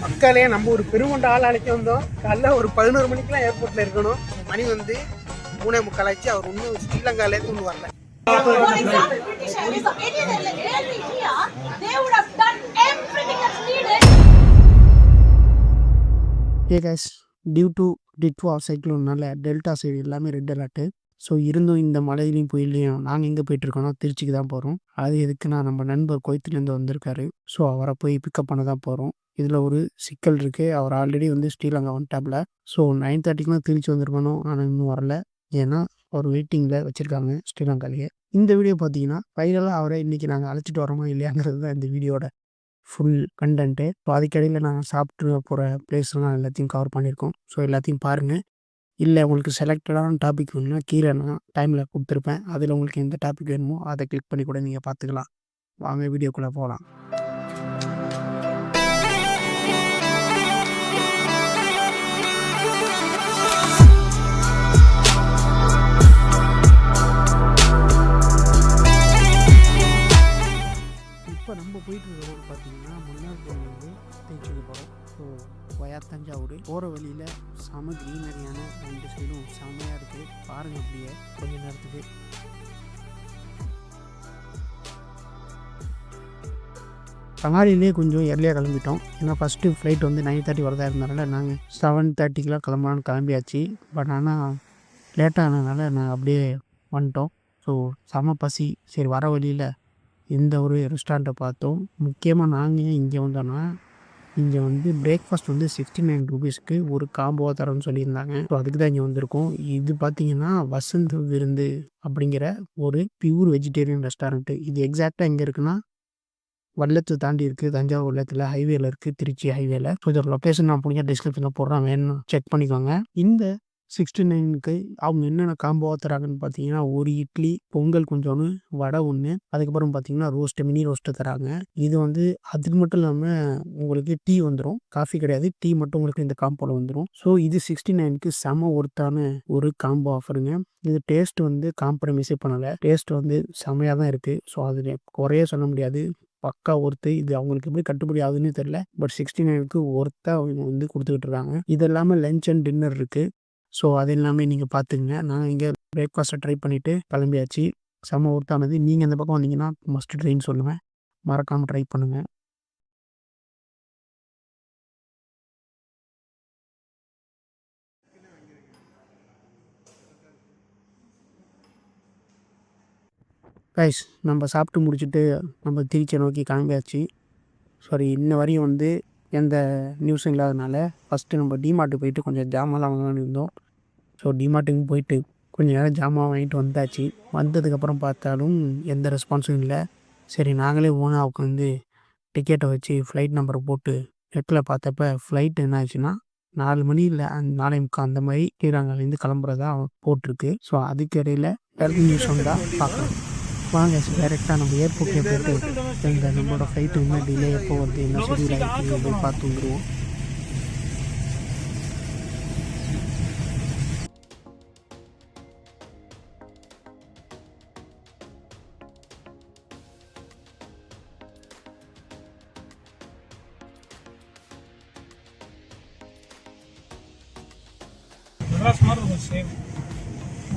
மக்களே நம்ம ஒரு பெருங்கொண்ட ஆள் அழைக்க வந்தோம். காலைல ஒரு 11 மணிக்கெல்லாம் ஏர்போர்ட்ல இருக்கணும். மணி வந்து 3:45 ஆச்சு. அவர் இன்னும் ஸ்ரீலங்காலேருந்து ஒன்றும் வரல. For example, British Airways or any other airline here, they would have done everything that's needed. Hey guys, due to Ditwa cycloneனால டெல்டா சைடு எல்லாமே ரெட் அலர்ட்டு. ஸோ இருந்தும் இந்த மழையிலையும் புயல்லையும் நாங்கள் எங்கே போயிட்டுருக்கோன்னா திருச்சிக்கு தான் போகிறோம். அது எதுக்குன்னா நம்ம நண்பர் குவைத்துலேருந்து வந்திருக்காரு. ஸோ அவரை போய் பிக்கப் பண்ண தான் போகிறோம். இதில் ஒரு சிக்கல் இருக்குது. அவர் ஆல்ரெடி வந்து ஸ்ரீலங்கா வந்துட்டாப்ல. ஸோ 9:30க்குலாம் திருச்சி வந்திருக்கணும். ஆனால் இன்னும் வரல. ஏன்னா அவர் வெயிட்டிங்கில் வச்சுருக்காங்க ஸ்ரீலங்காலேயே. இந்த வீடியோ பார்த்தீங்கன்னா ஃபைனலாக அவரை இன்றைக்கி நாங்கள் அழைச்சிட்டு வரோமா இல்லையாங்கிறது தான் இந்த வீடியோட ஃபுல் கண்டென்ட்டு. ஸோ அதுக்கடையில் நாங்கள் சாப்பிட்டு போகிற பிளேஸ்லாம் எல்லாத்தையும் கவர் பண்ணியிருக்கோம். ஸோ எல்லாத்தையும் பாருங்கள். இல்லை உங்களுக்கு செலக்டடான டாபிக் வேணும்னா கீழே நான் டைமில் கொடுத்துருப்பேன். அதில் உங்களுக்கு எந்த டாபிக் வேணுமோ அதை கிளிக் பண்ணி கூட நீங்கள் பார்த்துக்கலாம். வாங்க வீடியோக்குள்ளே போகலாம். இப்போ நம்ம போயிட்டு இருக்க ரோடு பார்த்தீங்கன்னா முன்னாடி திருச்சிக்கு போகிறோம். ஸோ வயார் தஞ்சாவூர் போகிற வழியில் செம க்ரீனரியான 2 சைடும் செமையாக இருக்குது. பாருங்கள் அப்படியே கொஞ்ச நேரத்துக்கு. கங்காலிலே கொஞ்சம் எர்லியாக கிளம்பிட்டோம். ஏன்னா ஃபஸ்ட்டு ஃப்ளைட் வந்து 9:30 வரதா இருந்தனால நாங்கள் 7:30க்கெலாம் கிளம்பலான்னு கிளம்பியாச்சு. பட் ஆனால் லேட்டானதுனால நாங்கள் அப்படியே வந்துட்டோம். ஸோ செம பசி. சரி வர வழியில் இந்த ஒரு ரெஸ்டாரண்ட்டை பார்த்தோம். முக்கியமாக நாங்கள் ஏன் இங்கே வந்தோன்னா இங்கே வந்து பிரேக்ஃபாஸ்ட் வந்து 69 ரூபீஸ்க்கு ஒரு காம்போவாக தரோன்னு சொல்லியிருந்தாங்க. ஸோ அதுக்கு தான் இங்கே வந்திருக்கோம். இது பார்த்தீங்கன்னா வசந்த் விருந்து அப்படிங்கிற ஒரு பியூர் வெஜிடேரியன் ரெஸ்டாரண்ட்டு. இது எக்ஸாக்டாக எங்கே இருக்குன்னா வல்லத்தை தாண்டி இருக்குது. தஞ்சாவூர் வல்லத்தில் ஹைவேல இருக்குது, திருச்சி ஹைவேல. ஸோ இதோட லொக்கேஷன் நான் பிடிக்க டிஸ்கிரிப்ஷனில் போடுறேன், வேணும் செக் பண்ணிக்கோங்க. இந்த 69க்கு அவங்க என்னென்ன காம்போவாக தராங்கன்னு பார்த்தீங்கன்னா ஒரு இட்லி, பொங்கல் கொஞ்சோன்னு, வடை ஒன்று, அதுக்கப்புறம் பார்த்தீங்கன்னா ரோஸ்ட்டு, மினி ரோஸ்ட்டு தராங்க. இது வந்து அதுக்கு மட்டும் இல்லாமல் உங்களுக்கு டீ வந்துடும். காஃபி கிடையாது, டீ மட்டும் உங்களுக்கு இந்த காம்போவில் வந்துடும். ஸோ இது 69க்கு செம ஒர்த்தான ஒரு காம்போ ஆஃபருங்க. இது டேஸ்ட் வந்து காம்ப்ரமைஸே பண்ணலை. டேஸ்ட் வந்து செமையாக தான் இருக்குது. ஸோ அது குறைய சொல்ல முடியாது. பக்கா ஒர்த்து. இது அவங்களுக்கு எப்படி கட்டுப்படி ஆகுதுன்னு தெரில. பட் 69க்கு ஒர்த்தாக அவங்க வந்து கொடுத்துக்கிட்டு இருக்காங்க. இது இல்லாமல் லஞ்ச் அண்ட் டின்னர் இருக்குது. ஸோ அது எல்லாமே நீங்கள் பார்த்துங்க. நான் இங்கே பிரேக்ஃபாஸ்ட்டை ட்ரை பண்ணிவிட்டு கிளம்பியாச்சு. செம்ம ஒர்த்தானது. நீங்கள் இந்த பக்கம் வந்தீங்கன்னா மஸ்ட் ட்ரைன்னு சொல்லுவேன். மறக்காமல் ட்ரை பண்ணுங்கள். கைஸ் நம்ம சாப்பிட்டு முடிச்சுட்டு நம்ம திருச்சியை நோக்கி கிளம்பியாச்சு. சாரி, இன்ன வரையும் வந்து எந்த நியூஸும் இல்லாதனால ஃபஸ்ட்டு நம்ம டிமார்ட்டுக்கு போயிட்டு கொஞ்சம் ஜாமான்லாம் வாங்கலான்னு இருந்தோம். ஸோ டிமார்ட்டுக்கு போயிட்டு கொஞ்சம் நேரம் ஜாமான் வாங்கிட்டு வந்தாச்சு. வந்ததுக்கப்புறம் பார்த்தாலும் எந்த ரெஸ்பான்ஸும் இல்லை. சரி நாங்களே ஓனாக உட்காந்து டிக்கெட்டை வச்சு ஃப்ளைட் நம்பரை போட்டு நெட்டில் பார்த்தப்ப ஃப்ளைட் என்ன ஆச்சுன்னா 4 மணி இல்லை 4:45 அந்த மாதிரி ஸ்ரீலங்காலேருந்து கிளம்புறதா போட்டிருக்கு. ஸோ அதுக்கு இடையில் வேறு நியூஸ் வந்தால் பார்க்கலாம். வாங்க டைரெக்டாக நம்ம ஏர்போர்ட்லேயே போய்ட்டு இந்த நம்மளோட ஃப்ளைட்டு என்ன டிலே எப்போ வருது, என்ன ஷெடியூல் ஆகிருக்கு போய் பார்த்து வந்துடுவோம்.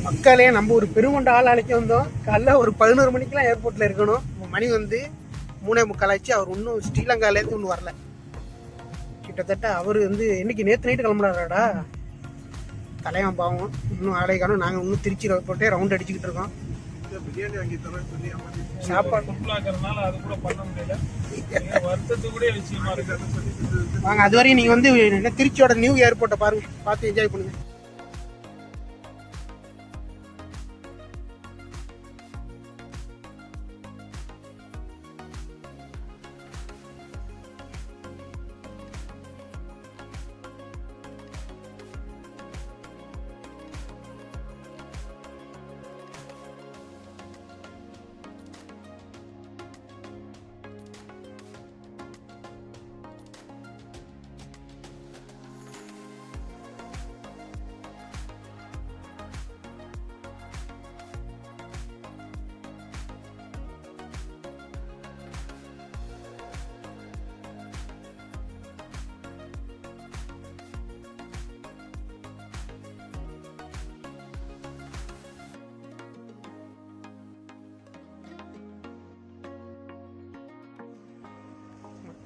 மக்களே நம்ம ஒரு பெருங்கொண்ட ஆள் அழைக்க வந்தோம். காலைல ஒரு 11 மணிக்கெல்லாம் ஏர்போர்ட்ல இருக்கணும். மணி வந்து 3:45 ஆச்சு. அவர் இன்னும் ஸ்ரீலங்காலேருந்து ஒன்றும் வரல. கிட்டத்தட்ட அவர் வந்து இன்னைக்கு நேற்று நைட்டு கிளம்புறாராடா. தலைவன் பாவம் இன்னும் ஆளை காணும். நாங்கள் இன்னும் திருச்சி ஏர்போர்ட்டே ரவுண்ட் அடிச்சுக்கிட்டு இருக்கோம். பிரியாணி வாங்கி தரோம் சொல்லி சாப்பாடு அது கூட பண்ண முடியல. வருத்தத்து கூட விஷயமா இருக்கு. வாங்க அது வரையும் நீங்கள் வந்து திருச்சியோட நியூ ஏர்போர்ட்டை பாருங்க, பார்த்து என்ஜாய் பண்ணுங்க.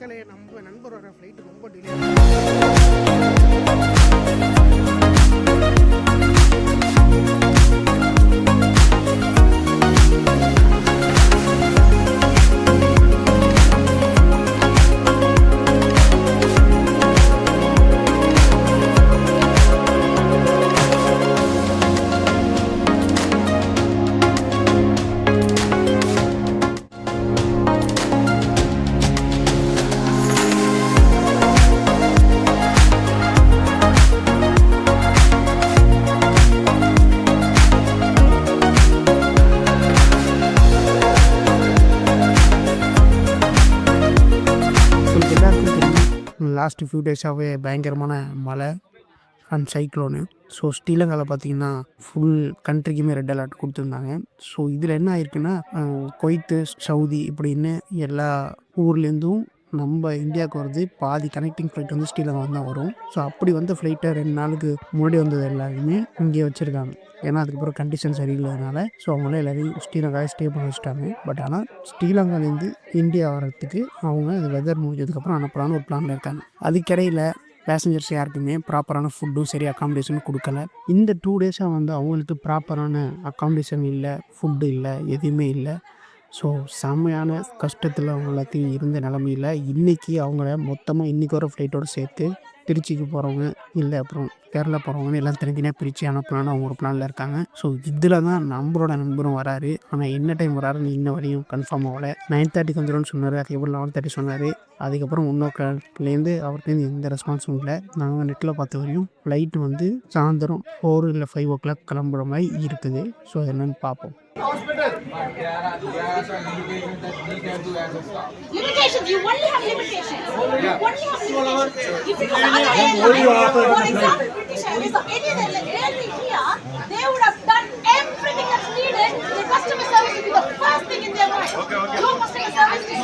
மக்களே, நம்ம நண்பரோட ஃப்ளைட் ரொம்ப டிலே. உங்களுக்கு எல்லாருக்கும் தெரியும், லாஸ்ட் ஃபியூ டேஸாகவே பயங்கரமான மழை அண்ட் சைக்ளோனு. ஸோ ஸ்ரீலங்காவில் பார்த்தீங்கன்னா ஃபுல் கண்ட்ரிக்குமே ரெட் அலர்ட் கொடுத்துருந்தாங்க. ஸோ இதில் என்ன ஆயிருக்குன்னா, குவைத்து, சவுதி இப்படின்னு எல்லா ஊர்லேருந்தும் நம்ம இந்தியாவுக்கு வருது. பாதி கனெக்டிங் ஃப்ளைட் வந்து ஸ்ரீலங்கா தான் வரும். ஸோ அப்படி வந்த ஃப்ளைட்டை 2 நாளுக்கு முன்னாடி வந்தது எல்லாருமே இங்கே வச்சுருக்காங்க. ஏன்னா அதுக்கப்புறம் கண்டிஷன் சரியில்லாதனால ஸோ அவங்களே எல்லாரையும் ஸ்ரீலங்காவே ஸ்டே பண்ண வச்சுட்டாங்க. பட் ஆனால் ஸ்ரீலங்காலேருந்து இந்தியா வர்றதுக்கு அவங்க அந்த வெதர் முடிஞ்சதுக்கப்புறம் அனுப்பலான்னு ஒரு பிளானில் இருக்காங்க. அதுக்கிடையில் பேசஞ்சர்ஸ் யாருக்குமே ப்ராப்பரான ஃபுட்டும் சரி அக்காமடேஷனும் கொடுக்கல. இந்த 2 டேஸாக வந்து அவங்களுக்கு ப்ராப்பரான அக்காமடேஷன் இல்லை, ஃபுட்டு இல்லை, எதுவுமே இல்லை. ஸோ செம்மையான கஷ்டத்தில் அவங்க எல்லாத்தையும் இருந்த நிலமையில் இன்றைக்கி அவங்கள மொத்தமாக இன்றைக்கி வர ஃப்ளைட்டோடு சேர்த்து திருச்சிக்கு போகிறவங்க, இல்லை அப்புறம் கேரளா போகிறவங்கன்னு எல்லாம் தனித்தனியாக பிரித்து அனுப்பலான்னு அவங்க ஒரு பிளானில் இருக்காங்க. ஸோ இதில் தான் நம்மளோட நண்பரும் வராரு. ஆனால் என்ன டைம் வராருன்னு இன்ன வரையும் கன்ஃபார்ம் ஆகலை. 9:30 வந்துடும்னு சொன்னார். அதுக்கப்புறம் 11:30 சொன்னார். அதுக்கப்புறம் இன்னொருலேருந்து அவர்கிட்டேருந்து எந்த ரெஸ்பான்ஸும் இல்லை. நாங்கள் நெட்டில் பார்த்த வரையும் ஃப்ளைட் வந்து சாயந்தரம் 4 இல்லை 5 o'clock கிளம்புற மாதிரி இருக்குது. ஸோ என்னென்னு பார்ப்போம். Limitations. You only have limitations. You only have limitations. If it was other airlines, for example, British Airways or any other airline here, they would have done everything that's needed. The customer service would be the first thing in their mind. Your customer service is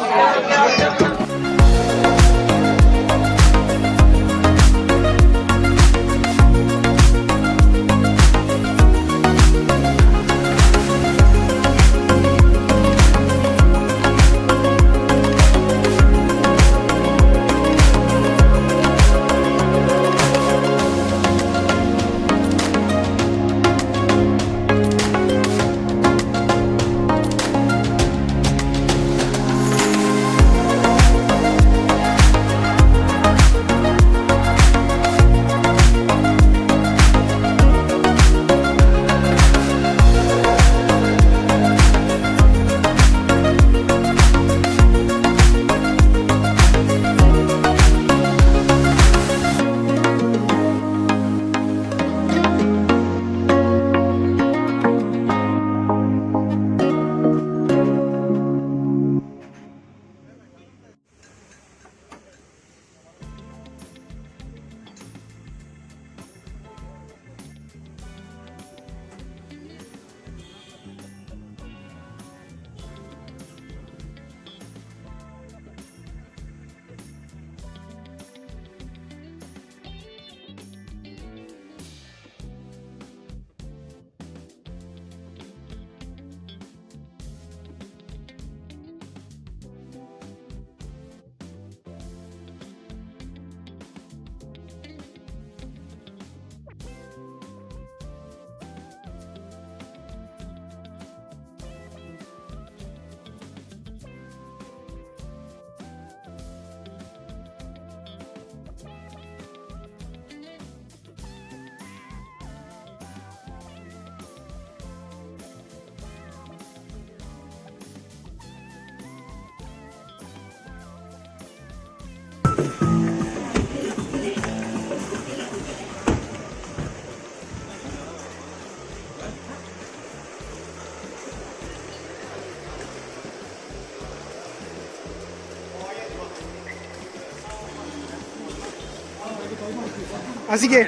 அசிகே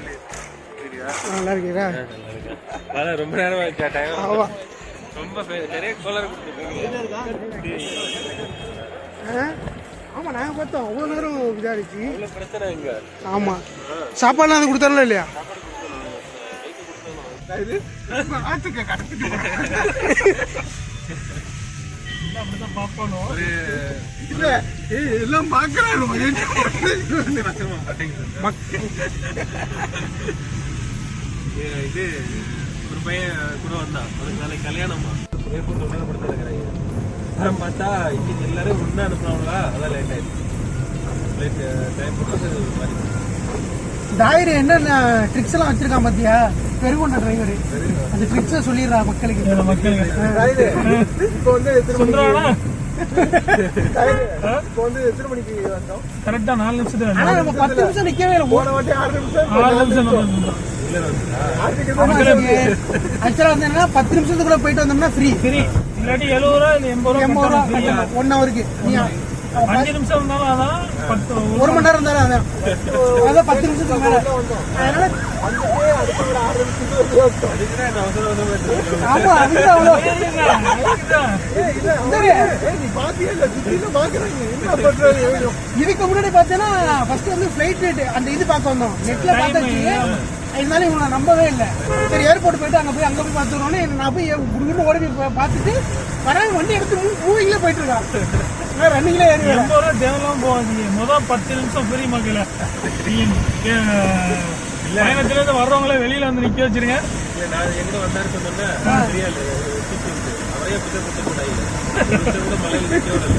நல்லா இருக்கீங்களா? ரொம்ப நேரம் கேட்டேன். ஆமாம். ரொம்ப நிறைய கோளாறு ஆமாம், நாங்கள் பார்த்தோம் அவ்வளோ நேரம் இதாகிடுச்சு. பிரச்சனை இங்க. ஆமாம், சாப்பாடுலாம் அது கொடுத்தாரல இல்லையா? பார்ப்போம். எல்லாம் பார்க்கறாரு இது ஒரு பையன் கூட வந்தான், அவனுக்கு நாளைக்கு கல்யாணமா ஏர்போர்ட் ஒன்று படுத்து இருக்கிறாங்க. அப்புறம் பார்த்தா இன்னைக்கு எல்லாரும் ஒன்றா அனுப்புனாங்களா, அதான் லேட் ஆயிடுச்சு. ஃப்ளைட் டைம் போட்டு மாதிரி தாயிரு என்னென்ன ட்ரிக்ஸ் எல்லாம் வச்சிருக்கான் பாத்தியா, பெருங்கொண்ட டிரைவர் அந்த ட்ரிக்ஸை சொல்லிடுறா மக்களுக்கு. இப்போ வந்து இப்போ வந்து எத்தனை மணிக்கு வந்தோம்? கரெக்டா 4 நிமிஷத்துல. ஆனா நம்ம 10 நிமிஷம் நிக்கவே இல்லை. போன வாட்டி 6 நிமிஷம். ஆக்சுவலா வந்து என்னன்னா 10 நிமிஷத்துக்குள்ள போயிட்டு வந்தோம்னா ஃப்ரீ. இல்லாட்டி 70 ரூபா இல்ல 80 ரூபா 1 ஹவருக்கு. நீ 5 நிமிஷம் இருந்தாலும் அதான் 1 மணி நேரம் இருந்தாலும் அதான் 10 நிமிஷத்துக்கு மேல. அதனால ஆமா அதுக்கு அவ்வளோ இதுக்கு முன்னாடி பார்த்தேன்னா ஃபர்ஸ்ட் வந்து ஃபிளைட் ரேட் அந்த இது பார்க்க வந்தோம், நெட்ல பார்த்தாச்சு. இருந்தாலும் இவங்க நம்பவே இல்லை. சரி ஏர்போர்ட் போயிட்டு அங்கே போய் பார்த்துருவோன்னு நான் போய் குடுக்குன்னு ஓடி போய் பார்த்துட்டு வராங்க. வண்டி எடுத்து மூவிங்ல போயிட்டு இருக்கான். ரன்னிங்ல ஏறி 80 ரூபா தேவையில்லாம போகாதீங்க. முதல் 10 நிமிஷம் பெரிய மக்கள் பயணத்துல இருந்து வர்றவங்கள வெளியில வந்து நிக்க வச்சிருங்க. நான் எங்க வந்தாரு சொன்னேன்னா தெரியாது, அவரே புத்தகத்தை கூட மலையில நிக்க விடல.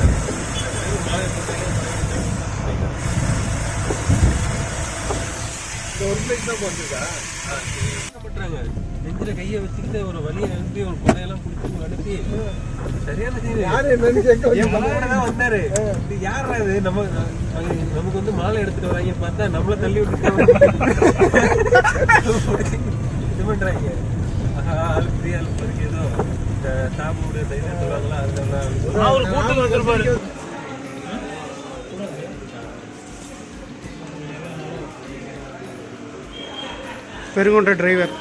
ஒரு பிளேஸ் தான் போட்டுருக்கா பண்றாங்க. நெஞ்சில கையை வச்சுக்கிட்டு ஒரு வலியை அனுப்பி ஒரு கொடையெல்லாம் குடிச்சு அனுப்பி சரியான தான் வந்தாரு. இது யாரா இது? நமக்கு வந்து மாலை எடுத்துட்டு வராங்க பார்த்தா நம்மள தள்ளி விட்டு இது பண்றாங்க. ஆள் ஃப்ரீ ஆள் இருக்கு, ஏதோ சாப்பிட தைரியம் சொல்லுவாங்களா, அதெல்லாம் ஒரு கூட்டம் வச்சிருப்பாரு. பெருங்கொண்ட டிரைவர்